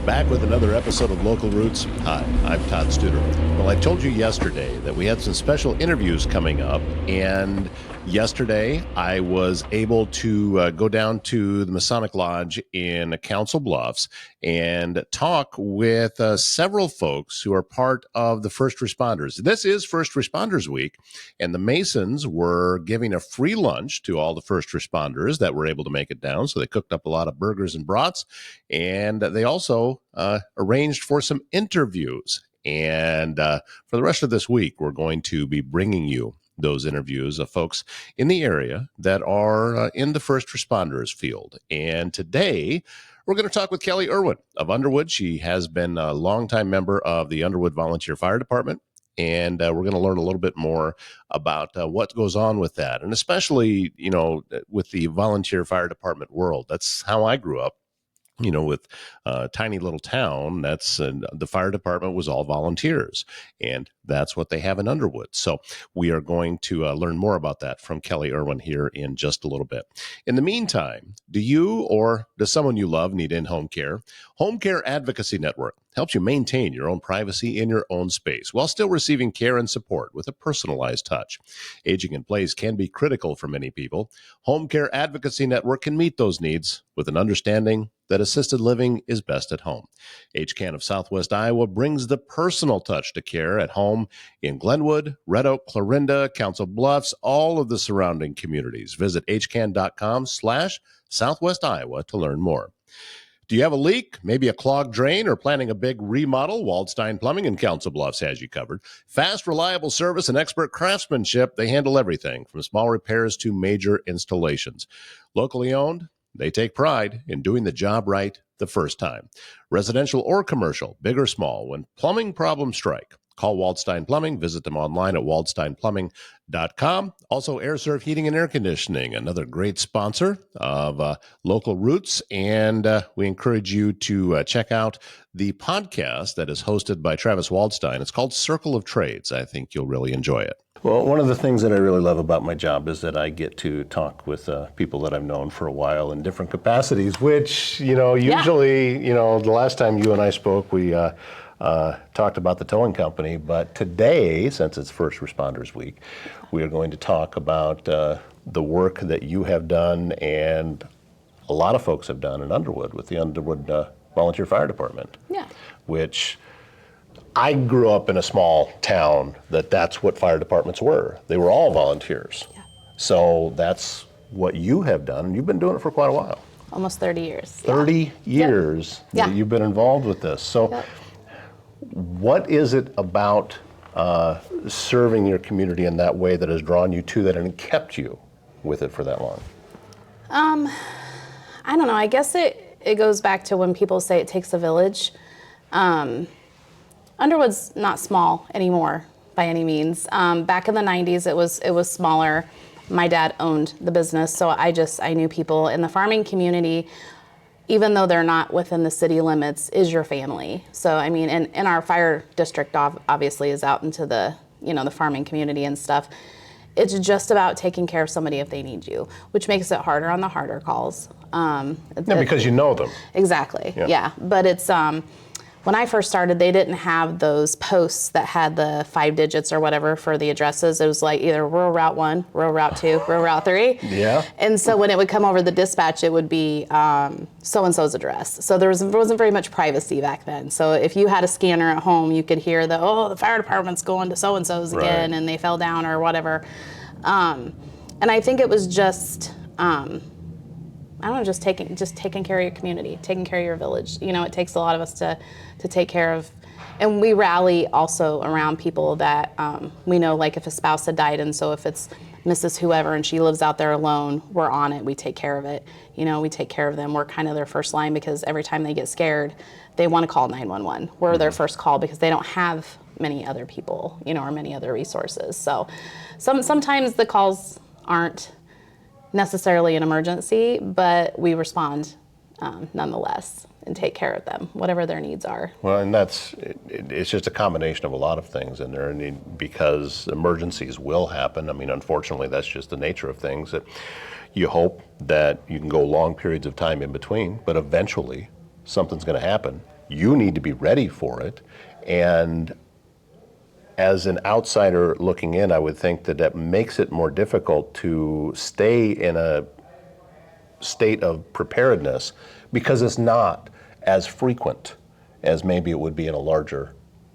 Back with another episode of Local Roots. Hi, I'm Todd Studer. Well, I told you yesterday that we had some special interviews coming up, and yesterday I was able to go down to the Masonic Lodge in Council Bluffs and talk with several folks who are part of the first responders. This is First Responders Week, and the Masons were giving a free lunch to all the first responders that were able to make it down, so they cooked up a lot of burgers and brats, and they also arranged for some interviews. And for the rest of this week, we're going to be bringing you those interviews of folks in the area that are in the first responders field. And today, we're going to talk with Kelle Erwin of Underwood. She has been a longtime member of the Underwood Volunteer Fire Department. And we're going to learn a little bit more about what goes on with that. And especially, with the volunteer fire department world. That's how I grew up. With a tiny little town, that's the fire department was all volunteers, and that's what they have in Underwood. So we are going to learn more about that from Kelle Erwin here in just a little bit. In the meantime, do you or does someone you love need in-home care? Home Care Advocacy Network helps you maintain your own privacy in your own space while still receiving care and support with a personalized touch. Aging in place can be critical for many people. Home Care Advocacy Network can meet those needs with an understanding that assisted living is best at home. HCAN of Southwest Iowa brings the personal touch to care at home in Glenwood, Red Oak, Clarinda, Council Bluffs, all of the surrounding communities. Visit hcan.com/Southwest Iowa to learn more. Do you have a leak, maybe a clogged drain, or planning a big remodel? Waldstein Plumbing in Council Bluffs has you covered. Fast, reliable service and expert craftsmanship. They handle everything from small repairs to major installations. Locally owned, they take pride in doing the job right the first time. Residential or commercial, big or small, when plumbing problems strike, call Waldstein Plumbing. Visit them online at waldsteinplumbing.com. Also, AirServe Heating and Air Conditioning, another great sponsor of Local Roots. And we encourage you to check out the podcast that is hosted by Travis Waldstein. It's called Circle of Trades. I think you'll really enjoy it. Well, one of the things that I really love about my job is that I get to talk with people that I've known for a while in different capacities, which, usually, the last time you and I spoke, we talked about the towing company. But today, since it's First Responders Week, we are going to talk about the work that you have done and a lot of folks have done in Underwood with the Underwood Volunteer Fire Department. Yeah. Which I grew up in a small town that's what fire departments were. They were all volunteers. Yeah. So that's what you have done, and you've been doing it for quite a while. Almost 30 years. 30 years that you've been involved with this. So what is it about serving your community in that way that has drawn you to that and kept you with it for that long? I don't know. I guess it goes back to when people say it takes a village. Underwood's not small anymore by any means. Back in the 90s, it was smaller. My dad owned the business, so I knew people in the farming community, even though they're not within the city limits, is your family. So, I mean, and our fire district obviously is out into the, the farming community and stuff. It's just about taking care of somebody if they need you, which makes it harder on the harder calls. Because you know them. Exactly, yeah. But it's, when I first started, they didn't have those posts that had the 5 digits or whatever for the addresses. It was like either rural route 1, rural route 2, rural route 3. Yeah. And so when it would come over the dispatch, it would be so-and-so's address. So there wasn't very much privacy back then. So if you had a scanner at home, you could hear the fire department's going to so-and-so's again, and they fell down or whatever. And I think it was just, just taking care of your community, taking care of your village. It takes a lot of us to take care of, and we rally also around people that we know, like if a spouse had died, and so if it's Mrs. Whoever and she lives out there alone, we're on it, we take care of it. We take care of them. We're kind of their first line because every time they get scared, they want to call 911. We're their first call because they don't have many other people, or many other resources. So sometimes the calls aren't necessarily an emergency, but we respond nonetheless and take care of them, whatever their needs are. Well, and it's just a combination of a lot of things in there, and because emergencies will happen. I mean, unfortunately, that's just the nature of things, that you hope that you can go long periods of time in between, but eventually something's going to happen. you need to be ready for it. And as an outsider looking in, I would think that that makes it more difficult to stay in a state of preparedness because it's not as frequent as maybe it would be in a larger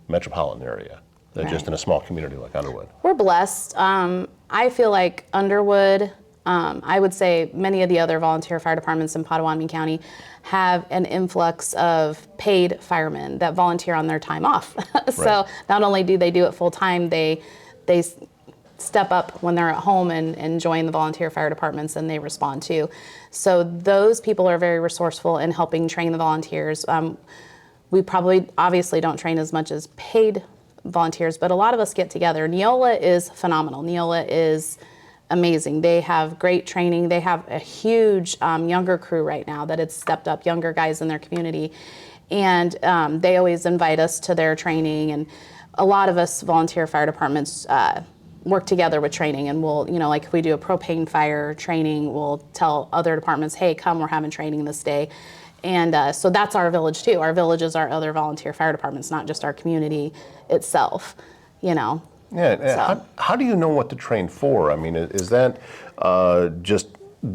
metropolitan area than just in a small community like Underwood. We're blessed. I feel like Underwood, I would say many of the other volunteer fire departments in Pottawatomie County have an influx of paid firemen that volunteer on their time off. So not only do they do it full time, they step up when they're at home and join the volunteer fire departments, and they respond too. So those people are very resourceful in helping train the volunteers. We probably obviously don't train as much as paid volunteers, but a lot of us get together. Neola is phenomenal. Neola is amazing. They have great training. They have a huge younger crew right now that has stepped up, younger guys in their community. And they always invite us to their training. And a lot of us volunteer fire departments work together with training, and we'll, like if we do a propane fire training, we'll tell other departments, hey, come, we're having training this day. And so that's our village too. Our village is our other volunteer fire departments, not just our community itself, Yeah. So. How do you know what to train for? I mean, is that just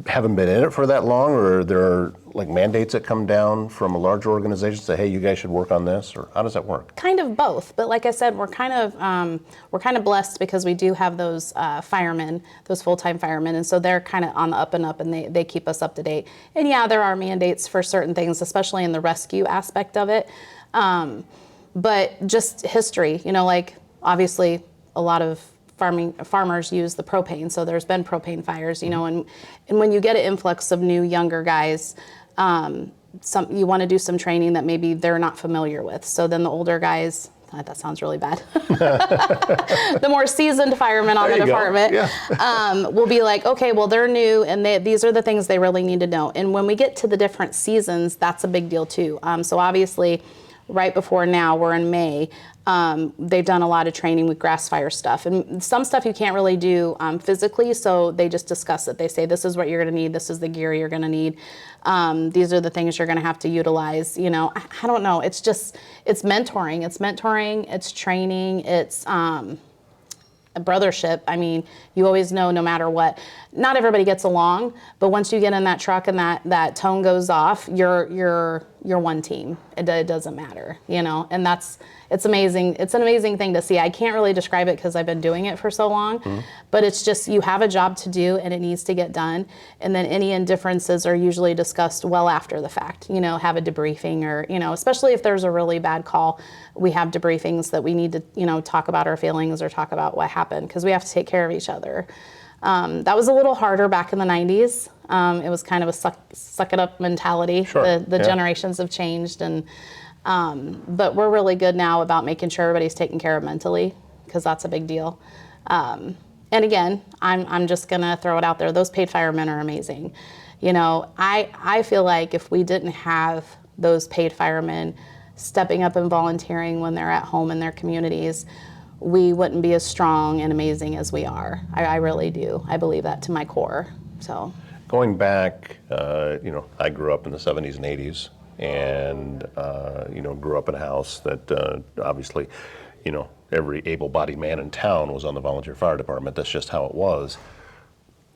haven't been in it for that long, or are there like mandates that come down from a larger organization say, hey, you guys should work on this, or how does that work? Kind of both, but like I said, we're kind of blessed because we do have those firemen, those full-time firemen, and so they're kind of on the up and up, and they keep us up to date. And yeah, there are mandates for certain things, especially in the rescue aspect of it. But just history, like obviously a lot of farmers use the propane, so there's been propane fires, and when you get an influx of new younger guys, you want to do some training that maybe they're not familiar with. So then the older guys, that sounds really bad, the more seasoned firemen on the department will be like, okay, well, they're new, and these are the things they really need to know. And when we get to the different seasons, that's a big deal too. So obviously, right before now, we're in May, they've done a lot of training with grass fire stuff. And some stuff you can't really do physically, so they just discuss it. They say, this is what you're going to need. This is the gear you're going to need. These are the things you're going to have to utilize. I don't know. It's mentoring. It's training. It's a brothership. I mean, you always know no matter what. Not everybody gets along, but once you get in that truck and that tone goes off, you're one team. It doesn't matter, and it's amazing. It's an amazing thing to see. I can't really describe it because I've been doing it for so long, but it's just, you have a job to do and it needs to get done. And then any indifferences are usually discussed well after the fact, have a debriefing, or, especially if there's a really bad call, we have debriefings that we need to, talk about our feelings or talk about what happened, because we have to take care of each other. That was a little harder back in the 90s. It was kind of a suck it up mentality. Sure. The generations have changed, and but we're really good now about making sure everybody's taken care of mentally, because that's a big deal. And again, I'm just gonna throw it out there. Those paid firemen are amazing. I feel like if we didn't have those paid firemen stepping up and volunteering when they're at home in their communities, we wouldn't be as strong and amazing as we are. I really do. I believe that to my core. So going back, I grew up in the 70s and 80s, and grew up in a house that obviously, every able-bodied man in town was on the volunteer fire department. That's just how it was.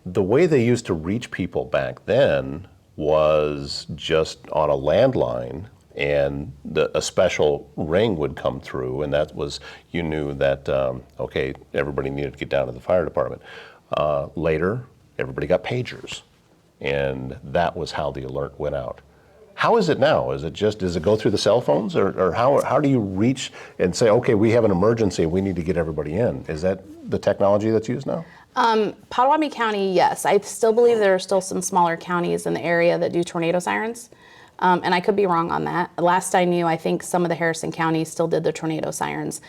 The way they used to reach people back then was just on a landline, and a special ring would come through, and that was, you knew that, okay, everybody needed to get down to the fire department. Later, everybody got pagers, and that was how the alert went out. How is it now? Does it go through the cell phones, or how do you reach and say, okay, we have an emergency, we need to get everybody in? Is that the technology that's used now? Pottawatomie County, yes. I still believe there are still some smaller counties in the area that do tornado sirens. And I could be wrong on that. Last I knew, I think some of the Harrison counties still did the tornado sirens.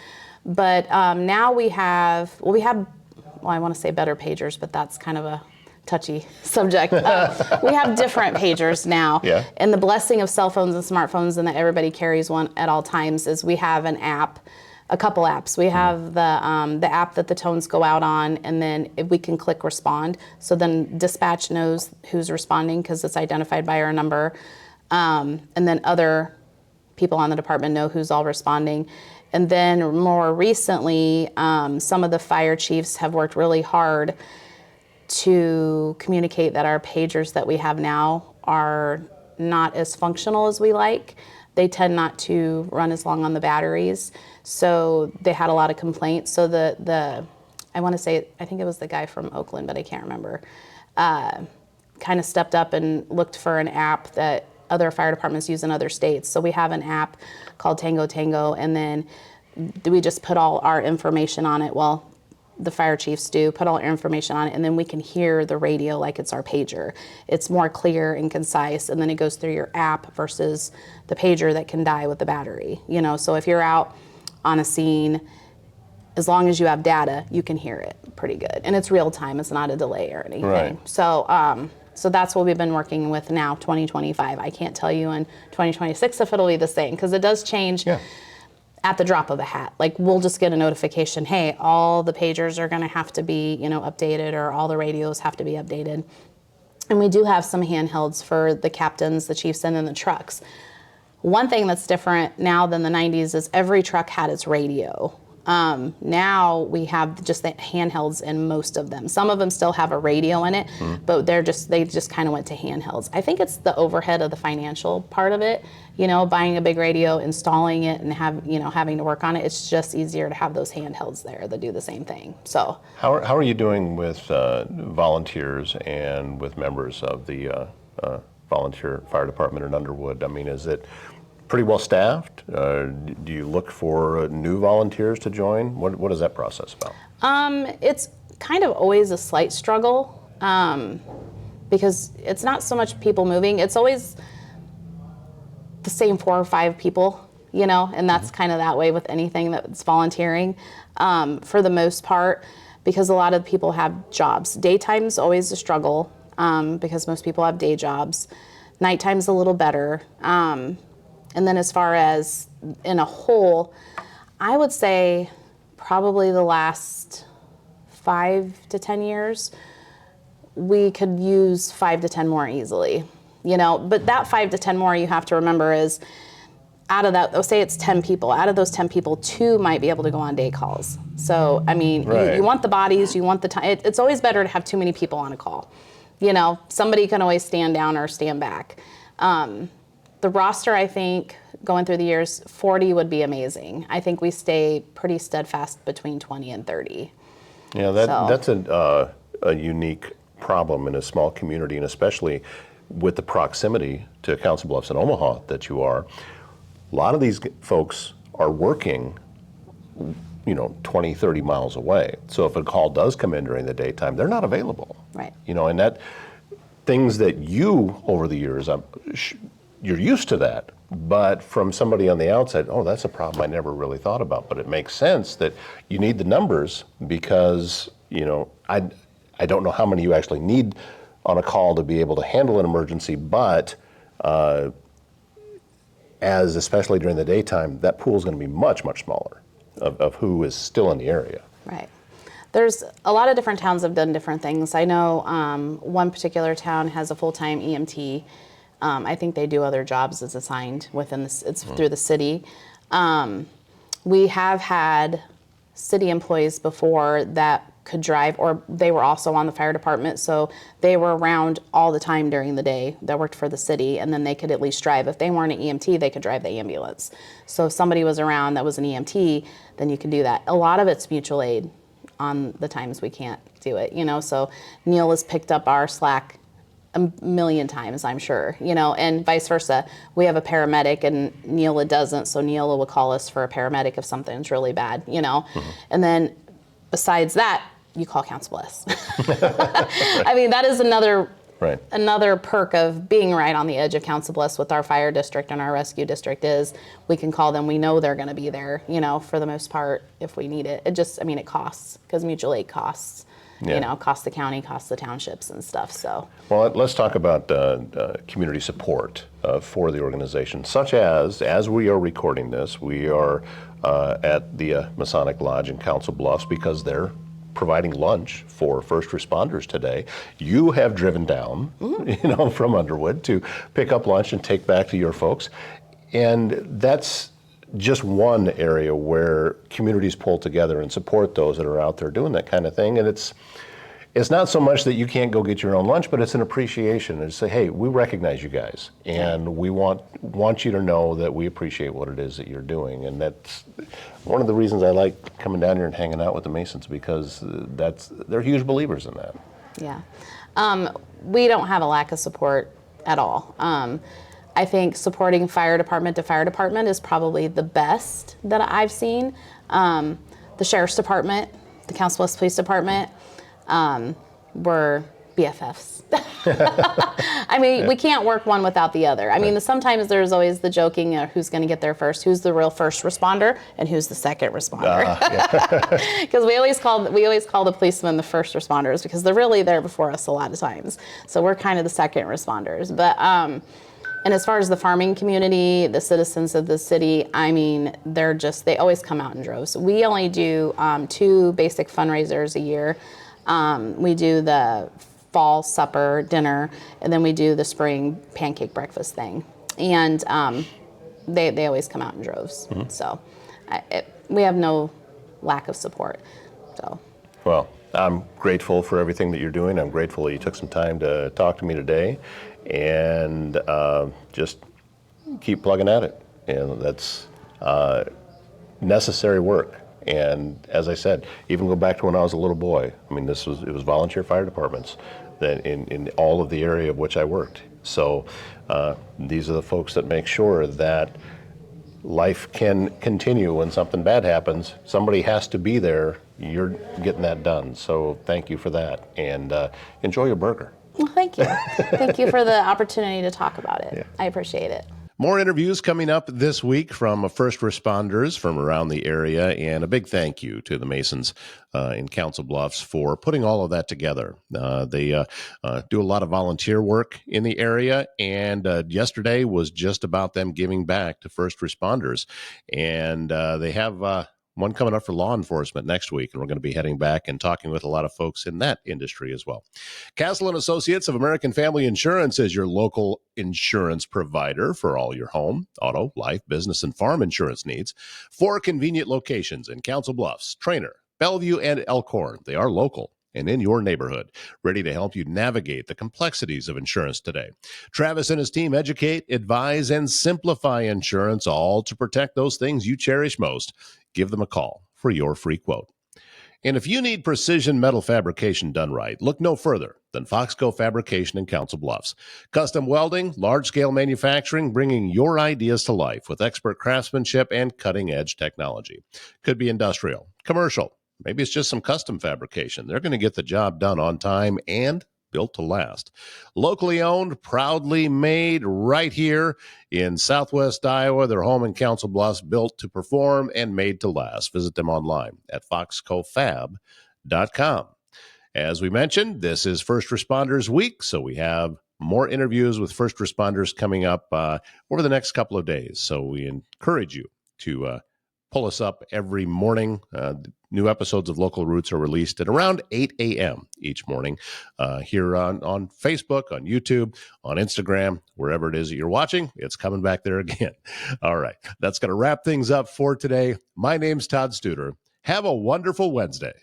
But now we have, I want to say better pagers, but that's kind of a touchy subject. We have different pagers now. Yeah. And the blessing of cell phones and smartphones, and that everybody carries one at all times, is we have an app, a couple apps. We have the app that the tones go out on, and then if we can click respond. So then dispatch knows who's responding because it's identified by our number. And then other people on the department know who's all responding. And then more recently, some of the fire chiefs have worked really hard to communicate that our pagers that we have now are not as functional as we like. They tend not to run as long on the batteries. So they had a lot of complaints. So I want to say, I think it was the guy from Oakland, but I can't remember, kind of stepped up and looked for an app that other fire departments use in other states. So we have an app called Tango Tango, and then we just put all our information on it. Well, the fire chiefs do put all our information on it, and then we can hear the radio like it's our pager. It's more clear and concise, and then it goes through your app versus the pager that can die with the battery. You know, so if you're out on a scene, as long as you have data, you can hear it pretty good, and it's real time. It's not a delay or anything. Right. So that's what we've been working with now, 2025. I can't tell you in 2026 if it'll be the same, because it does change. Yeah. At the drop of a hat. Like, we'll just get a notification, hey, all the pagers are gonna have to be, you know, updated, or all the radios have to be updated. And we do have some handhelds for the captains, the chiefs, and then the trucks. One thing that's different now than the 90s is every truck had its radio. Now we have just the handhelds in most of them. Some of them still have a radio in it, but they just kind of went to handhelds. I think it's the overhead of the financial part of it. You know, buying a big radio, installing it, and having to work on it. It's just easier to have those handhelds there that do the same thing. So How are you doing with volunteers and with members of the volunteer fire department in Underwood? I mean, is it pretty well staffed? Do you look for new volunteers to join? What is that process about? It's kind of always a slight struggle, because it's not so much people moving. It's always the same 4 or 5 people, you know, and that's kind of that way with anything that's volunteering, for the most part, because a lot of people have jobs. Daytime's always a struggle, because most people have day jobs. Nighttime's a little better. And then as far as in a whole, I would say probably the last 5 to 10 years, we could use 5 to 10 more easily, you know. But that 5 to 10 more, you have to remember, is out of that, say it's 10 people, out of those 10 people, 2 might be able to go on day calls. So, I mean, Right. you want the bodies, you want the time. It's always better to have too many people on a call. You know, somebody can always stand down or stand back. The roster, I think, going through the years, 40 would be amazing. I think we stay pretty steadfast between 20 and 30. Yeah, that's a unique problem in a small community, and especially with the proximity to Council Bluffs and Omaha that you are. A lot of these folks are working, you know, 20, 30 miles away. So if a call does come in during the daytime, they're not available. Right. You know, and that things that you, over the years, you're used to that, but from somebody on the outside, oh, that's a problem I never really thought about. But it makes sense that you need the numbers, because, you know, I don't know how many you actually need on a call to be able to handle an emergency, but especially during the daytime, that pool is going to be much, much smaller of who is still in the area. Right. There's a lot of different towns have done different things. I know one particular town has a full-time EMT. I think they do other jobs as assigned within it's through the city. We have had city employees before that could drive, or they were also on the fire department, so they were around all the time during the day that worked for the city, and then they could at least drive. If they weren't an EMT, they could drive the ambulance. So if somebody was around that was an EMT, then you can do that. A lot of it's mutual aid on the times we can't do it, you know, so Neil has picked up our slack a million times, I'm sure, you know, and vice versa. We have a paramedic and Neela doesn't, so Neela will call us for a paramedic if something's really bad, you know. And then besides that, you call Council Bluffs. I mean, that is another perk of being right on the edge of Council Bluffs with our fire district and our rescue district is we can call them. We know they're going to be there, you know, for the most part if we need it. It just, I mean, it costs, because mutual aid costs. Yeah. You know, costs the county, costs the townships and stuff, so. Well, let's talk about community support for the organization, such as we are recording this, we are at the Masonic Lodge in Council Bluffs because they're providing lunch for first responders today. You have driven down, you know, from Underwood to pick up lunch and take back to your folks. And that's just one area where communities pull together and support those that are out there doing that kind of thing. And it's not so much that you can't go get your own lunch, but it's an appreciation and say, hey, we recognize you guys, and we want you to know that we appreciate what it is that you're doing. And that's one of the reasons I like coming down here and hanging out with the Masons, because they're huge believers in that. Yeah. We don't have a lack of support at all. I think supporting fire department to fire department is probably the best that I've seen. The sheriff's department, the Council Bluffs Police Department, were BFFs. I mean, we can't work one without the other. I mean, sometimes there's always the joking, who's going to get there first, who's the real first responder, and who's the second responder. Because we always call the policemen the first responders, because they're really there before us a lot of times. So we're kind of the second responders. But and as far as the farming community, the citizens of the city, I mean, they always come out in droves. We only do 2 basic fundraisers a year. We do the fall supper dinner, and then we do the spring pancake breakfast thing. And they always come out in droves. Mm-hmm. So we have no lack of support. So. Well, I'm grateful for everything that you're doing. I'm grateful that you took some time to talk to me today, and just keep plugging at it. And that's necessary work. And as I said, even go back to when I was a little boy. I mean, it was volunteer fire departments that in all of the area of which I worked. So these are the folks that make sure that life can continue when something bad happens. Somebody has to be there. You're getting that done. So thank you for that, and enjoy your burger. Well, thank you. Thank you for the opportunity to talk about it. Yeah. I appreciate it. More interviews coming up this week from first responders from around the area, and a big thank you to the Masons in Council Bluffs for putting all of that together. They do a lot of volunteer work in the area, and yesterday was just about them giving back to first responders. And they have one coming up for law enforcement next week, and we're going to be heading back and talking with a lot of folks in that industry as well. Castle & Associates of American Family Insurance is your local insurance provider for all your home, auto, life, business, and farm insurance needs. 4 convenient locations in Council Bluffs, Trainer, Bellevue, and Elkhorn. They are local and in your neighborhood, ready to help you navigate the complexities of insurance today. Travis and his team educate, advise, and simplify insurance, all to protect those things you cherish most. Give them a call for your free quote. And if you need precision metal fabrication done right, look no further than Foxco Fabrication in Council Bluffs. Custom welding, large-scale manufacturing, bringing your ideas to life with expert craftsmanship and cutting-edge technology. Could be industrial, commercial, maybe it's just some custom fabrication. They're going to get the job done on time and built to last. Locally owned, proudly made right here in Southwest Iowa. Their home in Council Bluffs, built to perform and made to last. Visit them online at foxcofab.com. As we mentioned, this is First Responders Week, so we have more interviews with first responders coming up over the next couple of days. So we encourage you to pull us up every morning. New episodes of Local Roots are released at around 8 a.m. each morning here on Facebook, on YouTube, on Instagram, wherever it is that you're watching. It's coming back there again. All right. That's going to wrap things up for today. My name's Todd Studer. Have a wonderful Wednesday.